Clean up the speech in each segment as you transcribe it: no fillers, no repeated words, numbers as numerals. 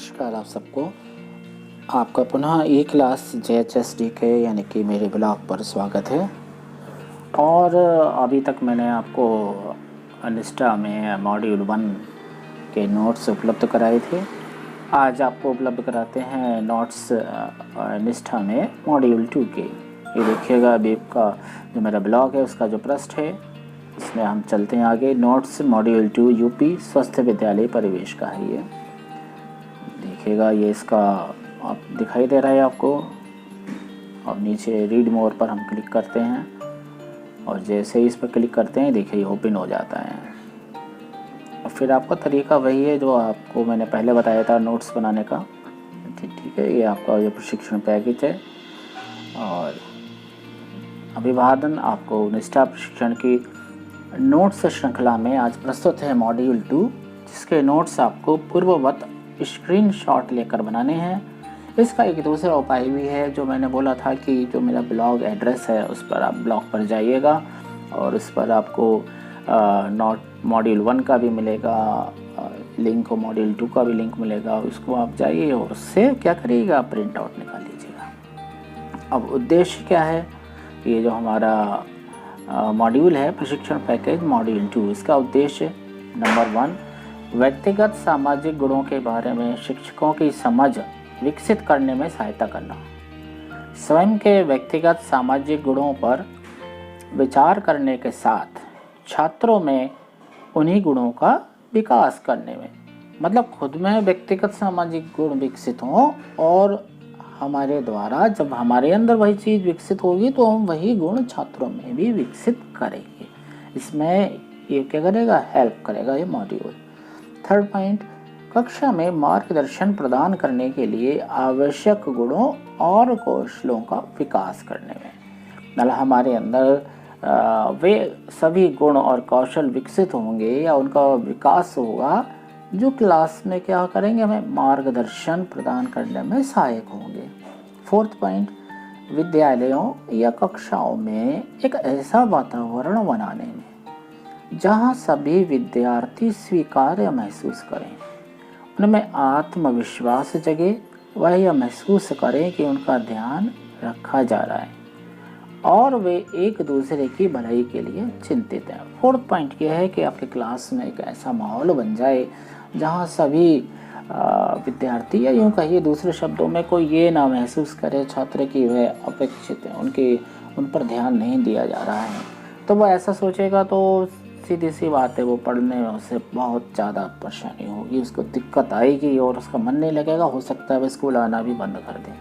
नमस्कार आप सबको। आपका पुनः ई क्लास JHSDK यानी कि मेरे ब्लॉग पर स्वागत है। और अभी तक मैंने आपको अनिष्टा में मॉड्यूल 1 के नोट्स उपलब्ध कराए थे। आज आपको उपलब्ध कराते हैं नोट्स अनिष्टा में मॉड्यूल 2 के। ये देखिएगा अभी का जो मेरा ब्लॉग है उसका जो पृष्ठ है इसमें हम चलते हैं आगे। नोट्स मॉड्यूल 2 यूपी स्वस्थ विद्यालय परिवेश का है ये। देखिएगा ये इसका आप दिखाई दे रहा है आपको। अब नीचे रीड मोर पर हम क्लिक करते हैं और जैसे ही इस पर क्लिक करते हैं देखिए ओपन हो जाता है। और फिर आपका तरीका वही है जो आपको मैंने पहले बताया था नोट्स बनाने का। ठीक है, ये आपका जो प्रशिक्षण पैकेज है। और अभिवादन आपको निष्ठा प्रशिक्षण की नोट्स श्रृंखला में आज प्रस्तुत है मॉड्यूल 2, जिसके नोट्स आपको पूर्ववत स्क्रीनशॉट लेकर बनाने हैं। इसका एक दूसरा उपाय भी है जो मैंने बोला था कि जो मेरा ब्लॉग एड्रेस है उस पर आप ब्लॉग पर जाइएगा और उस पर आपको मॉड्यूल 1 का भी मिलेगा लिंक और मॉड्यूल 2 का भी लिंक मिलेगा। उसको आप जाइए और उससे क्या करिएगा, प्रिंट आउट निकाल लीजिएगा। अब उद्देश्य क्या है, ये जो हमारा मॉड्यूल है प्रशिक्षण पैकेज मॉड्यूल 2, इसका उद्देश्य नंबर 1 व्यक्तिगत सामाजिक गुणों के बारे में शिक्षकों की समझ विकसित करने में सहायता करना। स्वयं के व्यक्तिगत सामाजिक गुणों पर विचार करने के साथ छात्रों में उन्हीं गुणों का विकास करने में, मतलब खुद में व्यक्तिगत सामाजिक गुण विकसित हों और हमारे द्वारा जब हमारे अंदर वही चीज़ विकसित होगी तो हम वही गुण छात्रों में भी विकसित करेंगे। इसमें ये क्या करेगा, हेल्प करेगा ये मॉड्यूल। थर्ड पॉइंट, कक्षा में मार्गदर्शन प्रदान करने के लिए आवश्यक गुणों और कौशलों का विकास करने में, मतलब हमारे अंदर वे सभी गुण और कौशल विकसित होंगे या उनका विकास होगा जो क्लास में क्या करेंगे, हमें मार्गदर्शन प्रदान करने में सहायक होंगे। फोर्थ पॉइंट, विद्यालयों या कक्षाओं में एक ऐसा वातावरण बनाने में जहाँ सभी विद्यार्थी स्वीकार्य महसूस करें, उनमें आत्मविश्वास जगे, वह यह महसूस करें कि उनका ध्यान रखा जा रहा है और वे एक दूसरे की भलाई के लिए चिंतित हैं। फोर्थ पॉइंट यह है कि आपके क्लास में एक ऐसा माहौल बन जाए जहाँ सभी विद्यार्थी या यूँ कहिए दूसरे शब्दों में कोई ये ना महसूस करे छात्र की वह अपेक्षित है, उन पर ध्यान नहीं दिया जा रहा है। तो वह ऐसा सोचेगा तो सीधी सी बात है वो पढ़ने में उसे बहुत ज़्यादा परेशानी होगी, उसको दिक्कत आएगी और उसका मन नहीं लगेगा। हो सकता है वह स्कूल आना भी बंद कर दे।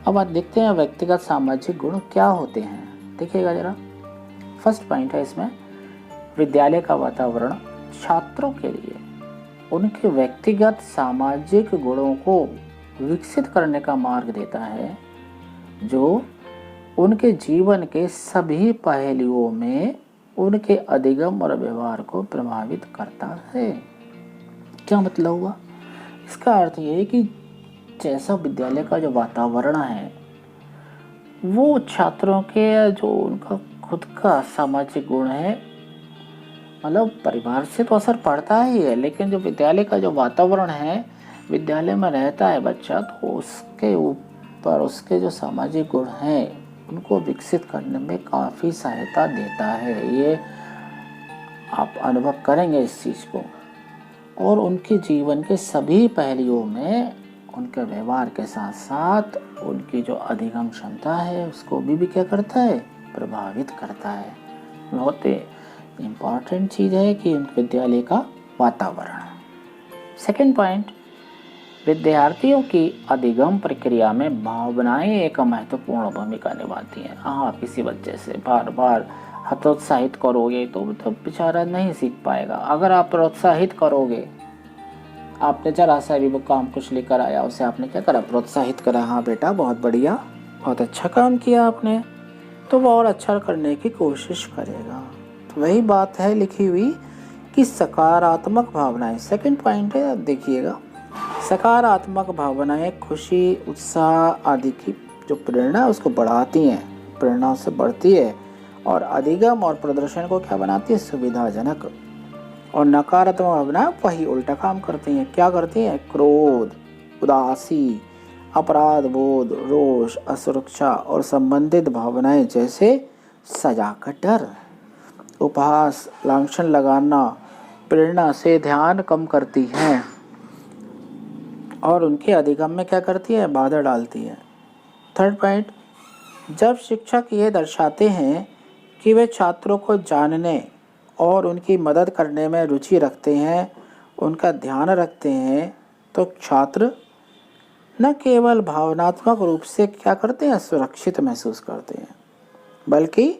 अब आप देखते हैं व्यक्तिगत सामाजिक गुण क्या होते हैं, देखिएगा ज़रा। फर्स्ट पॉइंट है इसमें, विद्यालय का वातावरण छात्रों के लिए उनके व्यक्तिगत सामाजिक गुणों को विकसित करने का मार्ग देता है जो उनके जीवन के सभी पहलुओं में उनके अधिगम और व्यवहार को प्रभावित करता है। क्या मतलब हुआ, इसका अर्थ ये है कि जैसा विद्यालय का जो वातावरण है वो छात्रों के जो उनका खुद का सामाजिक गुण है, मतलब परिवार से तो असर पड़ता ही है, लेकिन जो विद्यालय का जो वातावरण है, विद्यालय में रहता है बच्चा, तो उसके ऊपर उसके जो सामाजिक गुण हैं उनको विकसित करने में काफ़ी सहायता देता है। ये आप अनुभव करेंगे इस चीज़ को। और उनके जीवन के सभी पहलुओं में उनके व्यवहार के साथ साथ उनकी जो अधिगम क्षमता है उसको भी क्या करता है, प्रभावित करता है। बहुत इम्पॉर्टेंट चीज़ है कि विद्यालय का वातावरण। सेकंड पॉइंट, विद्यार्थियों की अधिगम प्रक्रिया में भावनाएं एक महत्वपूर्ण भूमिका निभाती हैं। आप किसी बच्चे से बार बार हतोत्साहित करोगे तो बेचारा नहीं सीख पाएगा। अगर आप प्रोत्साहित करोगे, आपने जरा सा भी वो काम कुछ लेकर आया, उसे आपने क्या करा, प्रोत्साहित करा, हाँ बेटा बहुत बढ़िया, बहुत अच्छा काम किया आपने, तो वो और अच्छा करने की कोशिश करेगा। तो वही बात है लिखी हुई कि सकारात्मक भावनाएं। सेकंड पॉइंट है, देखिएगा, सकारात्मक भावनाएं खुशी, उत्साह आदि की जो प्रेरणा उसको बढ़ाती हैं, प्रेरणा उससे बढ़ती है और अधिगम और प्रदर्शन को क्या बनाती है, सुविधाजनक। और नकारात्मक भावनाएं वही उल्टा काम करती हैं। क्या करती हैं? क्रोध, उदासी, अपराध बोध, रोष, असुरक्षा और संबंधित भावनाएं जैसे सजा का डर, उपहास, लांछन लगाना, प्रेरणा से ध्यान कम करती हैं और उनके अधिगम में क्या करती है? बाधा डालती है। थर्ड पॉइंट, जब शिक्षक ये दर्शाते हैं कि वे छात्रों को जानने और उनकी मदद करने में रुचि रखते हैं, उनका ध्यान रखते हैं, तो छात्र न केवल भावनात्मक रूप से क्या करते हैं? सुरक्षित महसूस करते हैं, बल्कि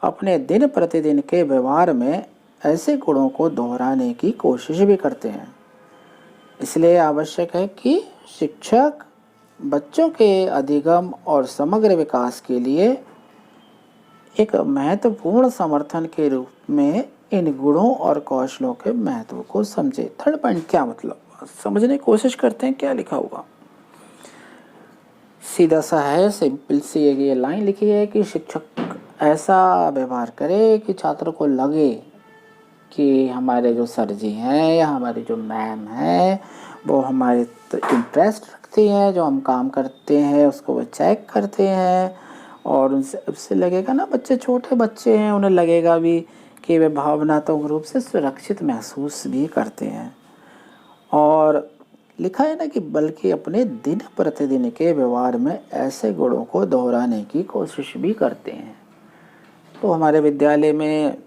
अपने दिन प्रतिदिन के व्यवहार में ऐसे गुणों को दोहराने की कोशिश भी करते हैं। इसलिए आवश्यक है कि शिक्षक बच्चों के अधिगम और समग्र विकास के लिए एक महत्वपूर्ण समर्थन के रूप में इन गुणों और कौशलों के महत्व को समझे। थर्ड पॉइंट क्या मतलब? समझने की कोशिश करते हैं क्या लिखा होगा। सीधा सा है, सिंपल सी ये लाइन लिखी है कि शिक्षक ऐसा व्यवहार करे कि छात्र को लगे कि हमारे जो सर जी हैं या हमारी जो मैम हैं वो हमारे इंटरेस्ट रखती हैं, जो हम काम करते हैं उसको वो चेक करते हैं, और उससे लगेगा ना, बच्चे छोटे बच्चे हैं, उन्हें लगेगा भी कि वे भावनात्मक रूप से सुरक्षित महसूस भी करते हैं। और लिखा है ना कि बल्कि अपने दिन प्रतिदिन के व्यवहार में ऐसे गुणों को दोहराने की कोशिश भी करते हैं। तो हमारे विद्यालय में,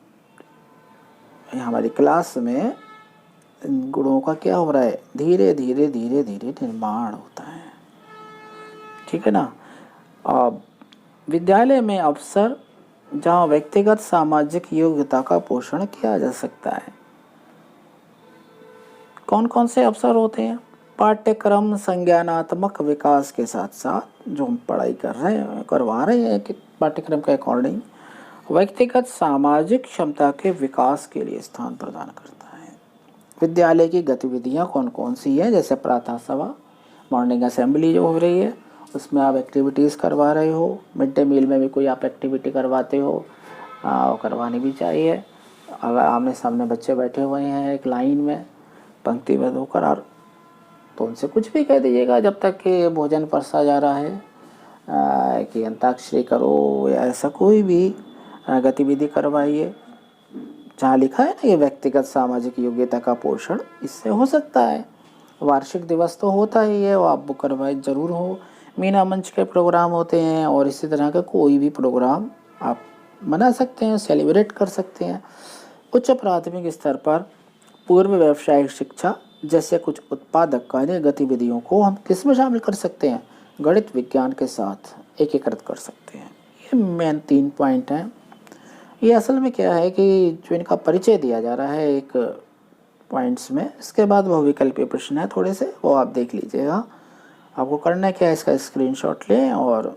हमारी क्लास में गुणों का क्या हो रहा है? धीरे धीरे धीरे धीरे निर्माण होता है, ठीक है ना। अब विद्यालय में अवसर जहाँ व्यक्तिगत सामाजिक योग्यता का पोषण किया जा सकता है। कौन कौन से अवसर होते हैं? पाठ्यक्रम संज्ञानात्मक विकास के साथ साथ जो हम पढ़ाई करवा रहे हैं कि पाठ्यक्रम के अकॉर्डिंग व्यक्तिगत सामाजिक क्षमता के विकास के लिए स्थान प्रदान करता है। विद्यालय की गतिविधियां कौन कौन सी हैं? जैसे प्रातः सभा, मॉर्निंग असेंबली जो हो रही है उसमें आप एक्टिविटीज़ करवा रहे हो, मिड डे मील में भी कोई आप एक्टिविटी करवाते हो, वो करवानी भी चाहिए। अगर आमने सामने बच्चे बैठे हुए हैं एक लाइन में पंक्ति में होकर, और तो उनसे कुछ भी कह दीजिएगा जब तक कि भोजन परसा जा रहा है कि अंताक्षरी करो या ऐसा कोई भी गतिविधि करवाइए। जहाँ लिखा है ना ये व्यक्तिगत सामाजिक योग्यता का पोषण, इससे हो सकता है। वार्षिक दिवस तो होता ही है, वो आप बुक करवाए जरूर हो। मीना मंच के प्रोग्राम होते हैं और इसी तरह का कोई भी प्रोग्राम आप मना सकते हैं, सेलिब्रेट कर सकते हैं। उच्च प्राथमिक स्तर पर पूर्व व्यावसायिक शिक्षा जैसे कुछ उत्पादक कार्य गतिविधियों को हम किस में शामिल कर सकते हैं? गणित विज्ञान के साथ एकीकृत कर सकते हैं। ये मेन 3 पॉइंट हैं। ये असल में क्या है कि जो इनका परिचय दिया जा रहा है एक पॉइंट्स में, इसके बाद वो विकल्पीय प्रश्न है थोड़े से, वो आप देख लीजिएगा। आपको करना क्या है, इसका स्क्रीनशॉट लें और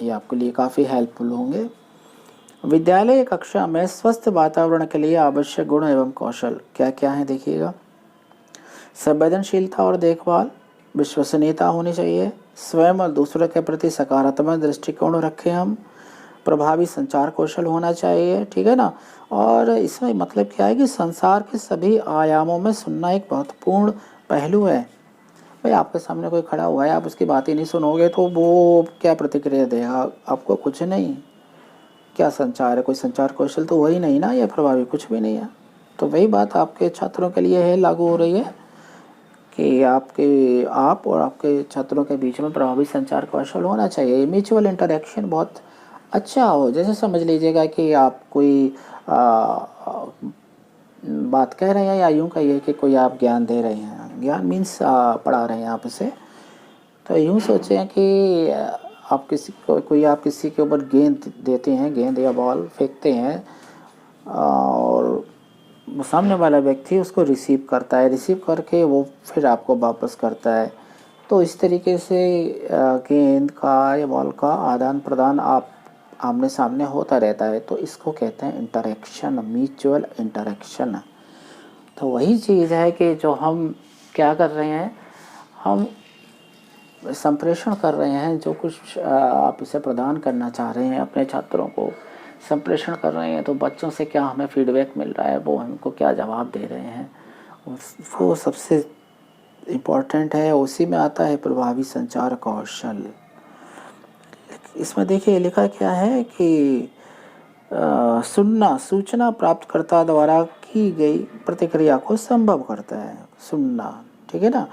ये आपके लिए काफ़ी हेल्पफुल होंगे। विद्यालय कक्षा में स्वस्थ वातावरण के लिए आवश्यक गुण एवं कौशल क्या क्या हैं देखिएगा। संवेदनशीलता और देखभाल, विश्वसनीयता होनी चाहिए, स्वयं और दूसरों के प्रति सकारात्मक दृष्टिकोण रखें हम, प्रभावी संचार कौशल होना चाहिए, ठीक है ना। और इसमें मतलब क्या है कि संसार के सभी आयामों में सुनना एक महत्वपूर्ण पहलू है। भाई आपके सामने कोई खड़ा हुआ है, आप उसकी बात ही नहीं सुनोगे तो वो क्या प्रतिक्रिया देगा आपको? कुछ नहीं। क्या संचार है? कोई संचार कौशल तो वही नहीं ना, ये प्रभावी कुछ भी नहीं है। तो वही बात आपके छात्रों के लिए है, लागू हो रही है कि आप और आपके छात्रों के बीच में प्रभावी संचार कौशल होना चाहिए। म्यूचुअल इंटरेक्शन बहुत अच्छा हो। जैसे समझ लीजिएगा कि आप कोई बात कह रहे हैं या यूँ कहिए कि कोई आप ज्ञान दे रहे हैं, ज्ञान मीन्स पढ़ा रहे हैं आप उसे, तो यूँ सोचें कि आप किसी के ऊपर गेंद देते हैं, गेंद या बॉल फेंकते हैं और सामने वाला व्यक्ति उसको रिसीव करता है, रिसीव करके वो फिर आपको वापस करता है। तो इस तरीके से गेंद का या बॉल का आदान प्रदान आप आमने सामने होता रहता है, तो इसको कहते हैं इंटरेक्शन, म्यूचुअल इंटरेक्शन। तो वही चीज़ है कि जो हम क्या कर रहे हैं, हम संप्रेषण कर रहे हैं जो कुछ आप इसे प्रदान करना चाह रहे हैं अपने छात्रों को, संप्रेषण कर रहे हैं तो बच्चों से क्या हमें फीडबैक मिल रहा है, वो हमको क्या जवाब दे रहे हैं, वो सबसे इम्पोर्टेंट है। उसी में आता है प्रभावी संचार कौशल। इसमें देखिए लिखा क्या है कि सुनना सूचना प्राप्तकर्ता द्वारा की गई प्रतिक्रिया को संभव करता है। सुनना, ठीक है ना।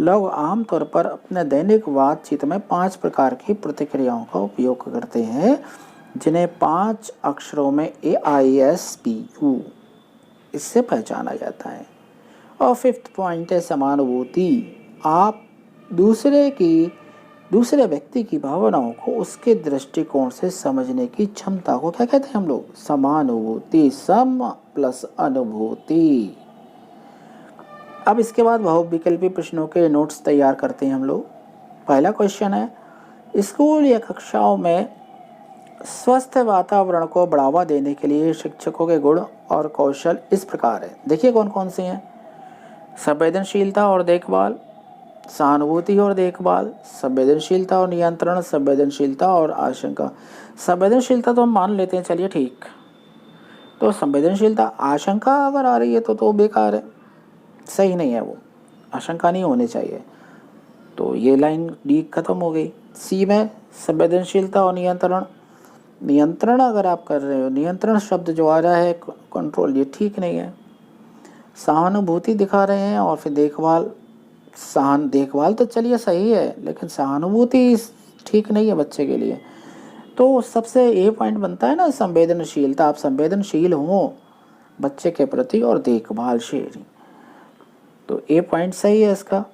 लोग आमतौर पर अपने दैनिक बातचीत में 5 प्रकार की प्रतिक्रियाओं का उपयोग करते हैं, जिन्हें 5 अक्षरों में AISPU इससे पहचाना जाता है। और 5th पॉइंट है समानुभूति। आप दूसरे व्यक्ति की भावनाओं को उसके दृष्टिकोण से समझने की क्षमता को क्या कहते हैं हम लोग? समानुभूति। सम प्लस अनुभूति। अब इसके बाद बहुविकल्पी प्रश्नों के नोट्स तैयार करते हैं हम लोग। पहला क्वेश्चन है, स्कूल या कक्षाओं में स्वस्थ वातावरण को बढ़ावा देने के लिए शिक्षकों के गुण और कौशल इस प्रकार है। देखिए कौन कौन से हैं। संवेदनशीलता और देखभाल, सहानुभूति और देखभाल, संवेदनशीलता और नियंत्रण, संवेदनशीलता और आशंका। संवेदनशीलता तो हम मान लेते हैं, चलिए ठीक। तो संवेदनशीलता, आशंका अगर आ रही है तो बेकार है, सही नहीं है, वो आशंका नहीं होनी चाहिए। तो ये लाइन डी खत्म हो गई। सी में संवेदनशीलता और नियंत्रण। नियंत्रण अगर आप कर रहे हो, नियंत्रण शब्द जो आ रहा है कंट्रोल, ये ठीक नहीं है। सहानुभूति दिखा रहे हैं और फिर देखभाल। देखभाल तो चलिए सही है, लेकिन सहानुभूति ठीक नहीं है बच्चे के लिए। तो सबसे ये पॉइंट बनता है ना, संवेदनशीलता। आप संवेदनशील हो बच्चे के प्रति और देखभाल शेयरिंग, तो ए पॉइंट सही है इसका।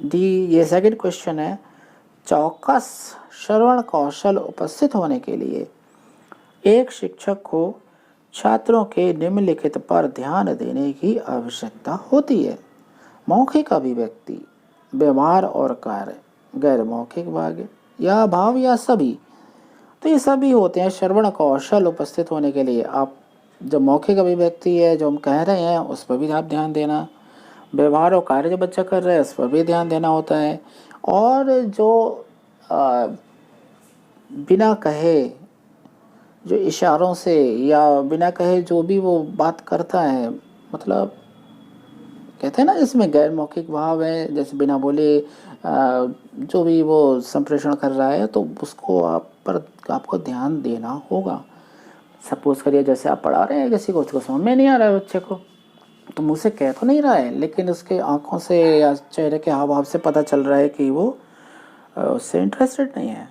डी, ये सेकंड क्वेश्चन है, चौकस श्रवण कौशल उपस्थित होने के लिए एक शिक्षक को छात्रों के निम्नलिखित पर ध्यान देने की आवश्यकता होती है। मौखिक अभिव्यक्ति, व्यवहार और कार्य, गैर मौखिक भाग या भाव या सभी। तो ये सभी होते हैं श्रवण कौशल उपस्थित होने के लिए। आप जो मौखिक अभिव्यक्ति है जो हम कह रहे हैं उस पर भी आप ध्यान देना, व्यवहार और कार्य जो बच्चा कर रहा है उस पर भी ध्यान देना होता है। और जो बिना कहे, जो इशारों से या बिना कहे जो भी वो बात करता है, मतलब कहते हैं ना इसमें गैर मौखिक भाव है, जैसे बिना बोले जो भी वो संप्रेषण कर रहा है, तो उसको आपको ध्यान देना होगा। सपोज करिए जैसे आप पढ़ा रहे हैं किसी को, उसको समझ में नहीं आ रहा है बच्चे को, तो मुँह से कह तो नहीं रहा है, लेकिन उसके आंखों से या चेहरे के हाव भाव से पता चल रहा है कि वो उससे इंटरेस्टेड नहीं है,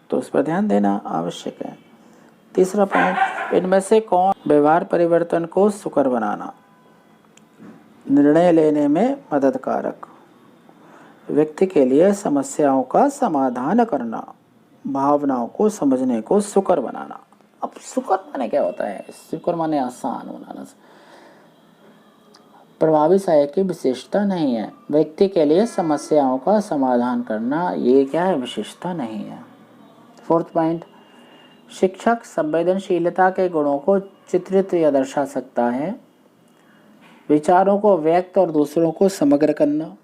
तो उस पर ध्यान देना आवश्यक है। तीसरा पॉइंट, इनमें से कौन व्यवहार परिवर्तन को सुकर बनाना, निर्णय लेने में मददकारक, व्यक्ति के लिए समस्याओं का समाधान करना, भावनाओं को समझने को सुकर बनाना। अब सुकर माने क्या होता है? सुकर माने आसान होना, प्रभावी सहायक की विशेषता नहीं है। व्यक्ति के लिए समस्याओं का समाधान करना, ये क्या है? विशेषता नहीं है। फोर्थ पॉइंट, शिक्षक संवेदनशीलता के गुणों को चित्रित या दर्शा सकता है। विचारों को व्यक्त और दूसरों को समग्र करना,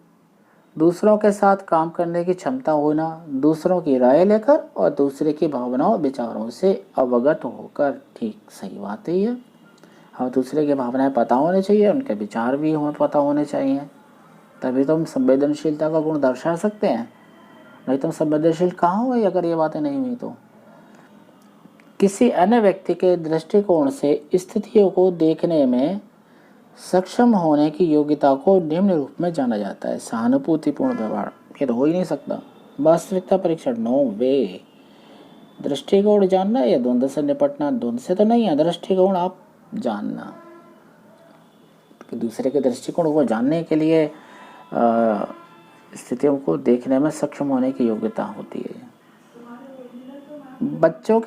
दूसरों के साथ काम करने की क्षमता होना, दूसरों की राय लेकर और दूसरे की भावनाओं विचारों से अवगत होकर। ठीक, सही बात है ये। हाँ, दूसरे की भावनाएं पता होनी चाहिए, उनके विचार भी हमें पता होने चाहिए, तभी तो हम संवेदनशीलता का गुण दर्शा सकते हैं। नहीं तो हम संवेदनशील कहाँ हुए अगर ये बातें नहीं हुई तो। किसी अन्य व्यक्ति के दृष्टिकोण से स्थितियों को देखने में सक्षम होने की योग्यता को निम्न रूप में जाना जाता है। सहानुभूतिपूर्ण व्यवहार, ये तो हो ही नहीं सकता। वास्तविकता परीक्षण, नो वे। दृष्टिकोण जानना या द्वंद्व से निपटना, द्वंद्व से तो नहीं है, दृष्टिकोण आप जानना, कि दूसरे के दृष्टिकोण को जानने के लिए स्थितियों को देखने में सक्षम होने की योग्यता होती है। बच्चों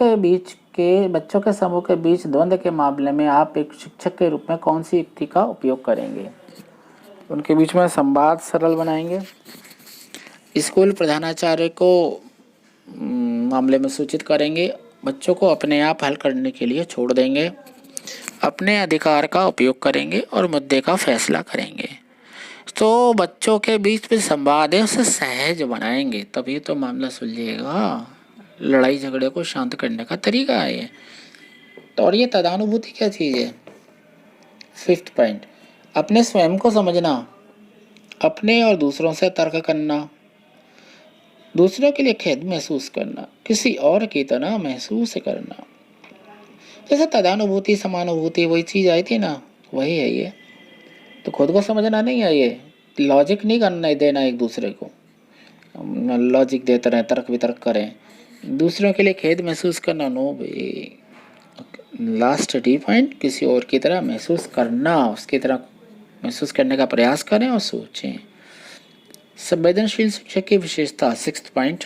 के समूह के बीच द्वंद्व के मामले में आप एक शिक्षक के रूप में कौन सी युक्ति का उपयोग करेंगे? उनके बीच में संवाद सरल बनाएंगे, स्कूल प्रधानाचार्य को मामले में सूचित करेंगे, बच्चों को अपने आप हल करने के लिए छोड़ देंगे, अपने अधिकार का उपयोग करेंगे और मुद्दे का फैसला करेंगे। तो बच्चों के बीच में संवाद है उसे सहज बनाएंगे, तभी तो मामला सुलझेगा। लड़ाई झगड़े को शांत करने का तरीका है ये। तो और ये तदानुभूति क्या चीज़ है? फिफ्थ पॉइंट, अपने स्वयं को समझना, अपने और दूसरों से तर्क करना, दूसरों के लिए खेद महसूस करना, किसी और की तरह महसूस करना। जैसे तदानुभूति समानुभूति वही चीज़ आई थी ना, वही है ये। तो खुद को समझना नहीं है ये, लॉजिक नहीं करना देना एक दूसरे को, लॉजिक देते रहें, तर्क वितर्क करें, दूसरों के लिए खेद महसूस करना, नो भाई। लास्ट डी पॉइंट, किसी और की तरह महसूस करना, उसकी तरह महसूस करने का प्रयास करें और सोचें। संवेदनशील शिक्षक की विशेषता, सिक्स्थ पॉइंट,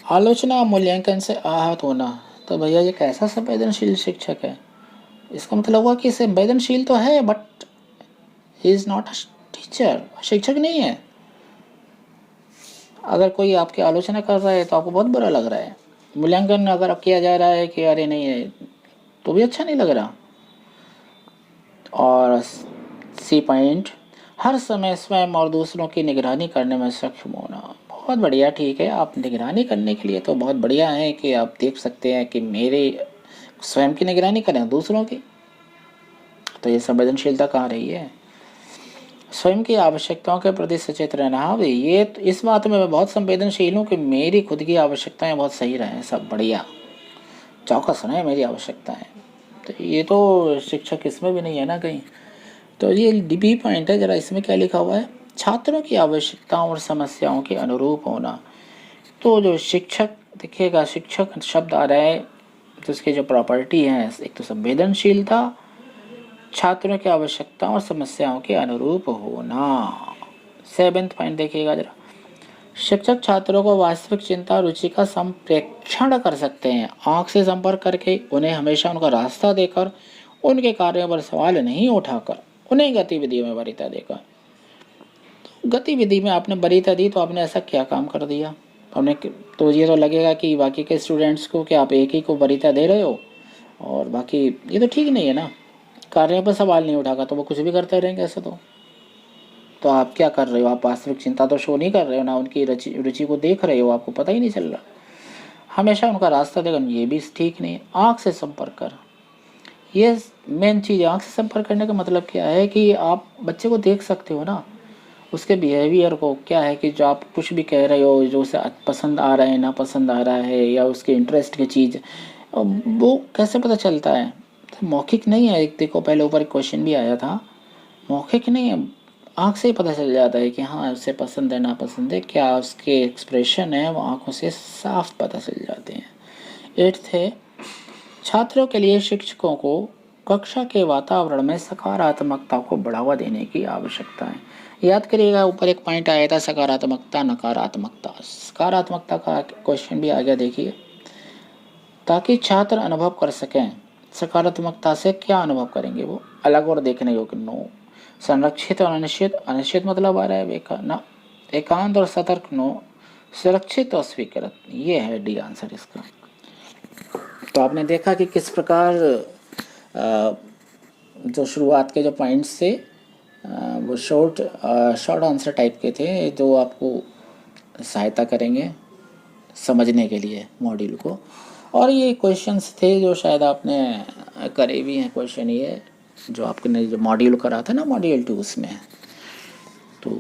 आलोचना मूल्यांकन से आहत होना। तो भैया ये कैसा संवेदनशील शिक्षक है? इसका मतलब हुआ कि संवेदनशील तो है but he is not a teacher, शिक्षक नहीं है। अगर कोई आपकी आलोचना कर रहा है तो आपको बहुत बुरा लग रहा है, मूल्यांकन अगर किया जा रहा है कि अरे नहीं है, तो भी अच्छा नहीं लग रहा। और सी पॉइंट, हर समय स्वयं और दूसरों की निगरानी करने में सक्षम होना। बहुत बढ़िया, ठीक है, आप निगरानी करने के लिए तो बहुत बढ़िया है कि आप देख सकते हैं कि मेरे स्वयं की निगरानी करें, दूसरों की। तो ये संवेदनशीलता कहाँ रही है? स्वयं की आवश्यकताओं के प्रति सचेत रहना। हाँ भाई, ये तो इस बात में मैं बहुत संवेदनशील हूँ कि मेरी खुद की आवश्यकताएं बहुत सही रहें, सब बढ़िया चौकस रहें मेरी आवश्यकताएं। तो ये तो शिक्षक इसमें भी नहीं है ना कहीं। तो ये बी पॉइंट है, जरा इसमें क्या लिखा हुआ है? छात्रों की आवश्यकताओं और समस्याओं के अनुरूप होना। तो जो शिक्षक देखिएगा, शिक्षक शब्द आ रहा है तो उसकी जो प्रॉपर्टी है, एक तो संवेदनशीलता, छात्रों की आवश्यकताओं और समस्याओं के अनुरूप होना। सेवेंथ पॉइंट देखिएगा जरा, शिक्षक छात्रों को वास्तविक चिंता और रुचि का संप्रेक्षण कर सकते हैं, आंख से संपर्क करके, उन्हें हमेशा उनका रास्ता देकर, उनके कार्यों पर सवाल नहीं उठाकर, उन्हें गतिविधियों में वरीयता देकर। तो गतिविधि में आपने वरीयता दी तो आपने ऐसा क्या काम कर दिया हमने? तो ये तो लगेगा कि बाकी के स्टूडेंट्स को कि आप एक ही को वरीयता दे रहे हो और बाकी, ये तो ठीक नहीं है ना। कार्यों पर सवाल नहीं उठागा तो वो कुछ भी करते रहेंगे ऐसे। तो आप क्या कर रहे हो? आप वास्तविक चिंता तो शो नहीं कर रहे हो ना, उनकी रुचि को देख रहे हो, आपको पता ही नहीं चल रहा। हमेशा उनका रास्ता देगा, ये भी ठीक नहीं है। आँख से संपर्क कर, ये मेन चीज़ है। आँख से संपर्क करने का मतलब क्या है कि आप बच्चे को देख सकते हो ना, उसके बिहेवियर को। क्या है कि जो आप कुछ भी कह रहे हो, जो उसे पसंद आ रहा है, ना पसंद आ रहा है, या उसके इंटरेस्ट की चीज़, वो कैसे पता चलता है? तो मौखिक नहीं है। एक देखो, पहले ऊपर एक क्वेश्चन भी आया था, मौखिक नहीं है, आँख से ही पता चल जाता है कि हाँ उसे पसंद है, नापसंद है, क्या उसके एक्सप्रेशन है, वो आँखों से साफ पता चल जाते हैं। एट्थ है, छात्रों के लिए शिक्षकों को कक्षा के वातावरण में सकारात्मकता को बढ़ावा देने की आवश्यकता है। याद करिएगा, ऊपर एक पॉइंट आया था, सकारात्मकता नकारात्मकता। सकारात्मकता का क्वेश्चन भी आ गया, देखिए, ताकि छात्र अनुभव कर सकें। सकारात्मकता से क्या अनुभव करेंगे वो? अलग और देखने योग्य, नो। संरक्षित और अनिश्चित, अनिश्चित मतलब आ रहा है बेकार ना। एकांत और सतर्क, नो। सुरक्षित और स्वीकृत, ये है डी आंसर इसका। तो आपने देखा कि किस प्रकार जो शुरुआत के जो पॉइंट्स थे वो शॉर्ट आंसर टाइप के थे, जो आपको सहायता करेंगे समझने के लिए मॉड्यूल को। और ये क्वेश्चंस थे जो शायद आपने करे भी हैं क्वेश्चन, ये जो आपने जो मॉड्यूल करा था ना, मॉड्यूल 2 उसमें। तो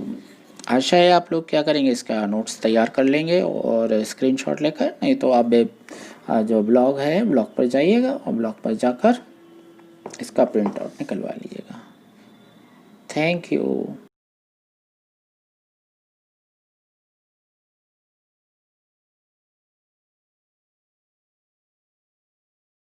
आशा है आप लोग क्या करेंगे, इसका नोट्स तैयार कर लेंगे और स्क्रीनशॉट लेकर, नहीं तो आप जो ब्लॉग है ब्लॉग पर जाइएगा और ब्लॉग पर जाकर इसका प्रिंट आउट निकलवा लीजिएगा। Thank you.